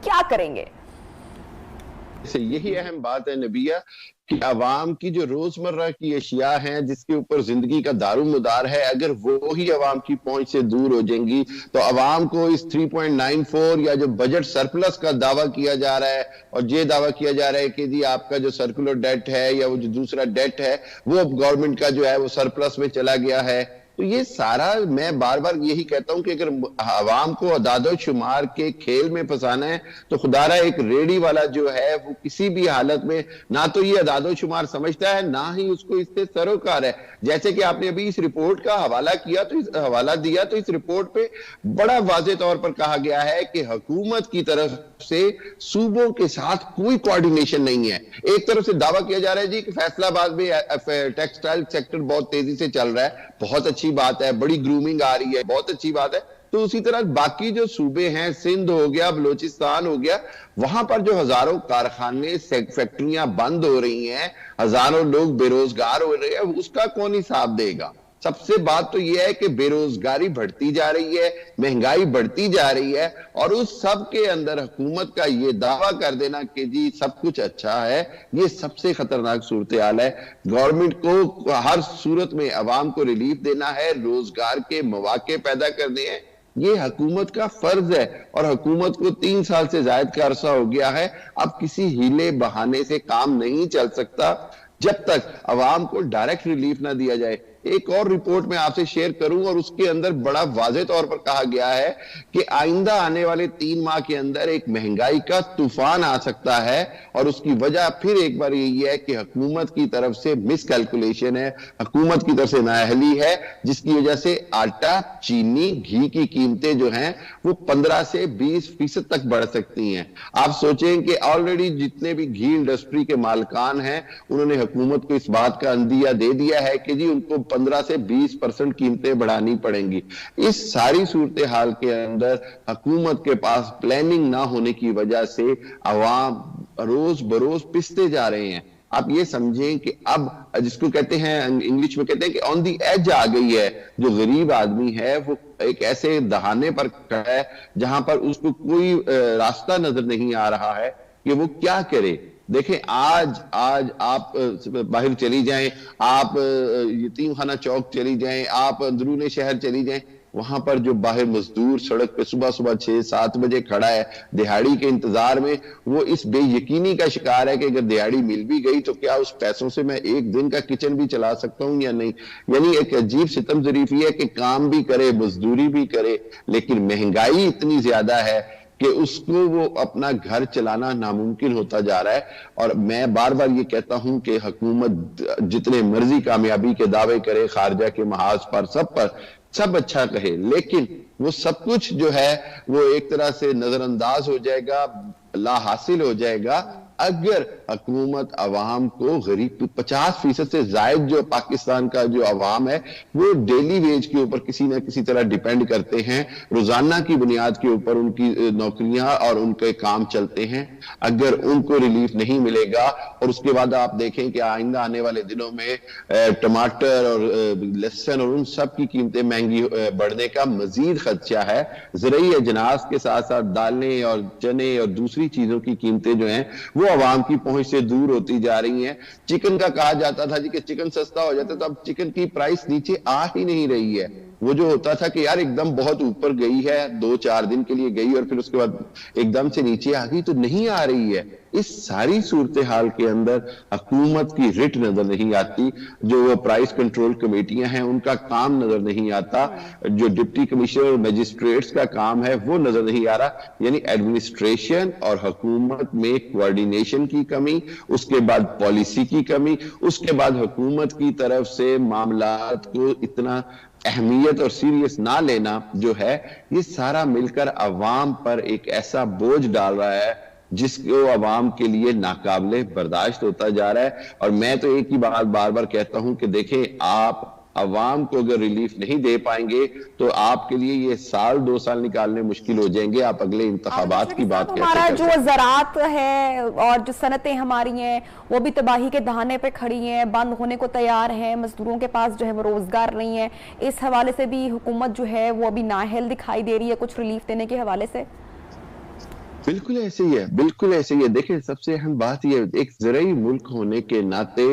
क्या करेंगे? यही अहम बात है नबिया कि आवाम की जो रोजमर्रा की अशिया हैं जिसके ऊपर जिंदगी का दारुमदार है, अगर वो ही आवाम की पहुंच से दूर हो जाएंगी तो आवाम को इस 3.94 या जो बजट सरप्लस का दावा किया जा रहा है, और ये दावा किया जा रहा है कि जी आपका जो सर्कुलर डेट है या वो जो दूसरा डेट है वो गवर्नमेंट का जो है वो सरप्लस में चला गया है, तो ये सारा मैं बार बार यही कहता हूं कि अगर आवाम को अदादो शुमार के खेल में फंसाना है तो खुदारा एक रेडी वाला जो है वो किसी भी हालत में ना तो ये अदादो शुमार समझता है ना ही उसको इससे सरोकार है। जैसे कि आपने अभी इस रिपोर्ट का हवाला दिया तो इस रिपोर्ट पे बड़ा वाज़ेह तौर पर कहा गया है कि हुकूमत की तरफ से सूबों के साथ कोई कोऑर्डिनेशन नहीं है। एक तरफ से दावा किया जा रहा है जी कि फैसलाबाद में टेक्सटाइल सेक्टर बहुत तेजी से चल रहा है, बहुत अच्छी बात है, बड़ी ग्रूमिंग आ रही है, बहुत अच्छी बात है, तो उसी तरह बाकी जो सूबे हैं, सिंध हो गया, बलोचिस्तान हो गया, वहां पर जो हजारों कारखाने, फैक्ट्रियां बंद हो रही हैं, हजारों लोग बेरोजगार हो रहे हैं, उसका कौन हिसाब देगा? सबसे बात तो यह है कि बेरोजगारी बढ़ती जा रही है, महंगाई बढ़ती जा रही है, और उस सब के अंदर हुकूमत का यह दावा कर देना कि जी सब कुछ अच्छा है, यह सबसे खतरनाक सूरत हाल है। गवर्नमेंट को हर सूरत में अवाम को रिलीफ देना है, रोजगार के मौके पैदा करने हैं, ये हुकूमत का फर्ज है। और हुकूमत को 3 साल से ज्यादा का अरसा हो गया है, अब किसी हीले बहाने से काम नहीं चल सकता जब तक अवाम को डायरेक्ट रिलीफ ना दिया जाए। एक और रिपोर्ट मैं आपसे शेयर करूं, और उसके अंदर बड़ा वाज़ेह तौर पर कहा गया है कि आइंदा आने वाले 3 माह के अंदर एक महंगाई का तूफान आ सकता है, और उसकी वजह फिर एक बार यही है कि हुकूमत की तरफ से मिसकैलकुलेशन है, हुकूमत की तरफ से नाअहली है, जिसकी वजह से आटा, चीनी, घी की कीमतें जो हैं वो 15 से 20% तक बढ़ सकती हैं। आप सोचें कि ऑलरेडी जितने भी घी इंडस्ट्री के मालकान हैं, उन्होंने हुकूमत को इस बात का अंदिया दे दिया है कि जी उनको 15 से 20% कीमतें बढ़ानी पड़ेंगी। इस सारी सूरत हाल के अंदर हुकूमत के पास प्लानिंग ना होने की वजह से अवाम रोज बरोज पिसते जा रहे हैं। आप ये समझें कि अब जिसको कहते हैं, इंग्लिश में कहते हैं कि ऑन दी एज आ गई है। जो गरीब आदमी है वो एक ऐसे दहाने पर खड़ा है जहां पर उसको कोई रास्ता नजर नहीं आ रहा है कि वो क्या करे। देखें, आज आप बाहर चली जाएं, आप यतीम खाना चौक चली जाएं, आप अंदरूनी शहर चली जाएं, वहां पर जो बाहर मजदूर सड़क पे सुबह सुबह 6-7 बजे खड़ा है दिहाड़ी के इंतजार में, वो इस बेयकीनी का शिकार है कि अगर दिहाड़ी मिल भी गई तो क्या उस पैसों से मैं एक दिन का किचन भी चला सकता हूं या नहीं। यानी एक अजीब सितम ज़रीफी है कि काम भी करे, मजदूरी भी करे, लेकिन महंगाई इतनी ज्यादा है कि उसको वो अपना घर चलाना नामुमकिन होता जा रहा है। और मैं बार बार ये कहता हूं कि हुकूमत जितने मर्जी कामयाबी के दावे करे, खारजा के महाज पर, सब अच्छा कहे, लेकिन वो सब कुछ जो है वो एक तरह से नजरअंदाज हो जाएगा, ला हासिल हो जाएगा अगर हुकूमत अवाम को गरीब 50% से जायद जो पाकिस्तान का जो अवाम है वो डेली वेज के ऊपर किसी ना किसी तरह डिपेंड करते हैं, रोजाना की बुनियाद के ऊपर उनकी नौकरियां और उनके काम चलते हैं। अगर उनको रिलीफ नहीं मिलेगा, और उसके बाद आप देखें कि आइंदा आने वाले दिनों में टमाटर और लहसुन और उन सब की कीमतें महंगी बढ़ने का मजीद खदशा है। ज़रूरी अजनास के साथ साथ दालें और चने और दूसरी चीजों की कीमतें जो हैं वो अवाम की पहुंच से दूर होती जा रही हैं। चिकन का कहा जाता था जी कि चिकन सस्ता हो जाता, तो अब चिकन की प्राइस नीचे आ ही नहीं रही है। वो जो होता था कि यार एकदम बहुत ऊपर गई है, 2-4 दिन के लिए गई और फिर उसके बाद एकदम से नीचे आ गई, तो नहीं आ रही है। इस सारी सूरत हाल के अंदर हुकूमत की रिट नजर नहीं आती, जो वो प्राइस कंट्रोल कमेटियां हैं उनका काम नजर नहीं आता, जो डिप्टी कमिश्नर मजिस्ट्रेट्स का काम है वो नजर नहीं आ रहा। यानी एडमिनिस्ट्रेशन और हुकूमत में कोऑर्डिनेशन की कमी, उसके बाद पॉलिसी की कमी, उसके बाद हुकूमत की तरफ से मामलात को इतना अहमियत और सीरियस ना लेना जो है, ये सारा मिलकर अवाम पर एक ऐसा बोझ डाल रहा है जिसको अवाम के लिए नाकाबिले बर्दाश्त होता जा रहा है। और मैं तो एक ही बात बार बार कहता हूं कि देखें, आप अवाम को अगर रिलीफ नहीं दे पाएंगे तो आपके लिए ये 1-2 साल निकालने मुश्किल हो जाएंगे। आप अगले इंतखाबात की बात कैसे हमारा जो ज़राअत है और जो सनतें हमारी हैं वो भी तबाही के दहाने पे खड़ी हैं, बंद होने को तैयार हैं, मजदूरों के पास जो है वो रोजगार नहीं है। इस हवाले से भी हुकूमत जो है वो अभी नाअहल दिखाई दे रही है कुछ रिलीफ देने के हवाले से। बिल्कुल ऐसे ही है, बिल्कुल ऐसे ही है। देखिए, सबसे अहम बात यह, एक ज़राई मुल्क होने के नाते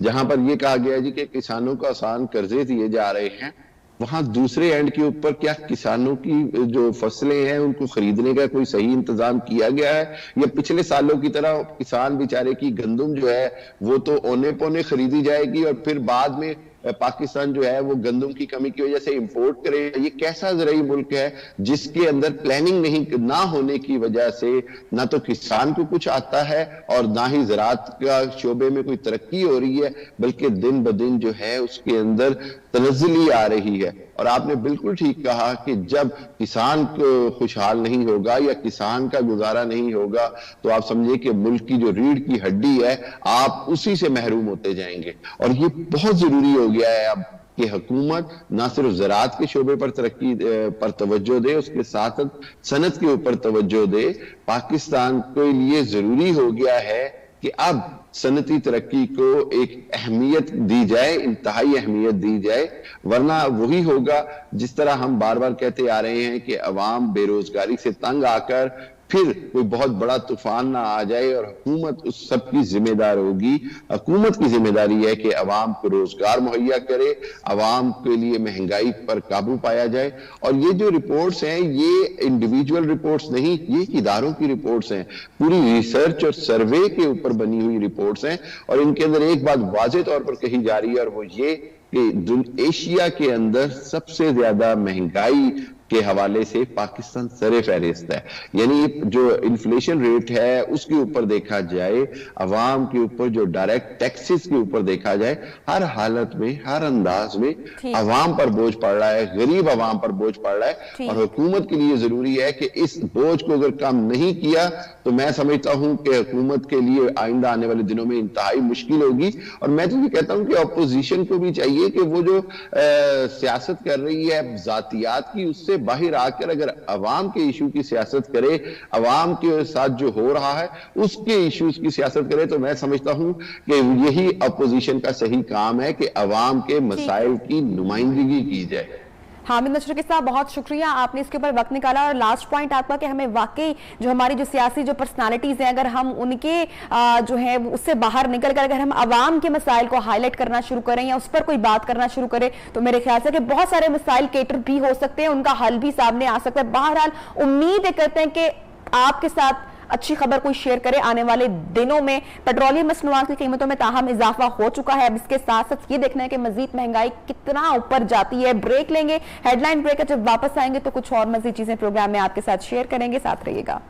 जहां पर यह कहा गया जी कि किसानों को आसान कर्जे दिए जा रहे हैं, वहां दूसरे एंड के ऊपर क्या किसानों की जो फसलें हैं उनको खरीदने का कोई सही इंतजाम किया गया है? या पिछले सालों की तरह किसान बेचारे की गंदम जो है वो तो औने पौने खरीदी जाएगी और फिर बाद में पाकिस्तान जो है वो गंदम की कमी की वजह से इंपोर्ट करे? ये कैसा ज़राई मुल्क है जिसके अंदर प्लानिंग नहीं ना होने की वजह से ना तो किसान को कुछ आता है और ना ही ज़राअत का शोबे में कोई तरक्की हो रही है, बल्कि दिन ब दिन जो है उसके अंदर तनज़्ज़ुली आ रही है। और आपने बिल्कुल ठीक कहा कि जब किसान को खुशहाल नहीं होगा या किसान का गुजारा नहीं होगा तो आप समझिए कि मुल्क की जो रीढ़ की हड्डी है आप उसी से महरूम होते जाएंगे। और ये बहुत जरूरी हो गया है अब कि हुकूमत ना सिर्फ ज़राअत के शोबे पर तरक्की पर तवज्जो दे, उसके साथ सनत के ऊपर तवज्जो दे। पाकिस्तान के लिए जरूरी हो गया है कि अब सनती तरक्की को एक अहमियत दी जाए, इंतहाई अहमियत दी जाए, वरना वही होगा जिस तरह हम बार बार कहते आ रहे हैं कि अवाम बेरोजगारी से तंग आकर फिर कोई बहुत बड़ा तूफान ना आ जाए और हुकूमत उस सब की जिम्मेदार होगी। हुकूमत की जिम्मेदारी है कि अवाम को रोजगार मुहैया करे, अवाम के लिए महंगाई पर काबू पाया जाए। और ये जो रिपोर्ट्स हैं ये इंडिविजुअल रिपोर्ट्स नहीं, ये इदारों की रिपोर्ट्स हैं, पूरी रिसर्च और सर्वे के ऊपर बनी हुई रिपोर्ट्स हैं। और इनके अंदर एक बात वाज़ेह तौर पर कही जा रही है और वो ये कि एशिया के अंदर सबसे ज्यादा महंगाई के हवाले से पाकिस्तान सरे फहरिस्त है। यानी जो इन्फ्लेशन रेट है उसके ऊपर देखा जाए, अवाम के ऊपर जो डायरेक्ट टैक्सेस के ऊपर देखा जाए, हर हालत में हर अंदाज में अवाम पर बोझ पड़ रहा है, गरीब अवाम पर बोझ पड़ रहा है। और हुकूमत के लिए जरूरी है कि इस बोझ को अगर कम नहीं किया तो मैं समझता हूं कि हुकूमत के लिए आइंदा आने वाले दिनों में इंतहाई मुश्किल होगी। और मैं तो ये कहता हूं कि अपोजिशन को भी चाहिए कि वो जो सियासत कर रही है जातियात की, उससे बाहर आकर अगर अवाम के इशू की सियासत करे, अवाम के साथ जो हो रहा है उसके इश्यूज की सियासत करे, तो मैं समझता हूं कि यही अपोजिशन का सही काम है कि अवाम के मसाइल की नुमाइंदगी की जाए। हामिद मशरकी साहब, बहुत शुक्रिया, आपने इसके ऊपर वक्त निकाला। और लास्ट पॉइंट आपका कि हमें वाकई जो हमारी जो सियासी जो पर्सनालिटीज हैं, अगर हम उनके जो है उससे बाहर निकल कर अगर हम आवाम के मसाइल को हाईलाइट करना शुरू करें या उस पर कोई बात करना शुरू करें तो मेरे ख्याल से कि बहुत सारे मसाइल केटर भी हो सकते हैं, उनका हल भी सामने आ सकता है। बहरहाल उम्मीद करते हैं कि आपके साथ अच्छी खबर कोई शेयर करे। आने वाले दिनों में पेट्रोलियम मसनूआत की कीमतों में ताहम इजाफा हो चुका है। अब इसके साथ साथ ये देखना है कि मजीद महंगाई कितना ऊपर जाती है। ब्रेक लेंगे, हेडलाइन ब्रेक है, जब वापस आएंगे तो कुछ और मजीद चीजें प्रोग्राम में आपके साथ शेयर करेंगे। साथ रहिएगा।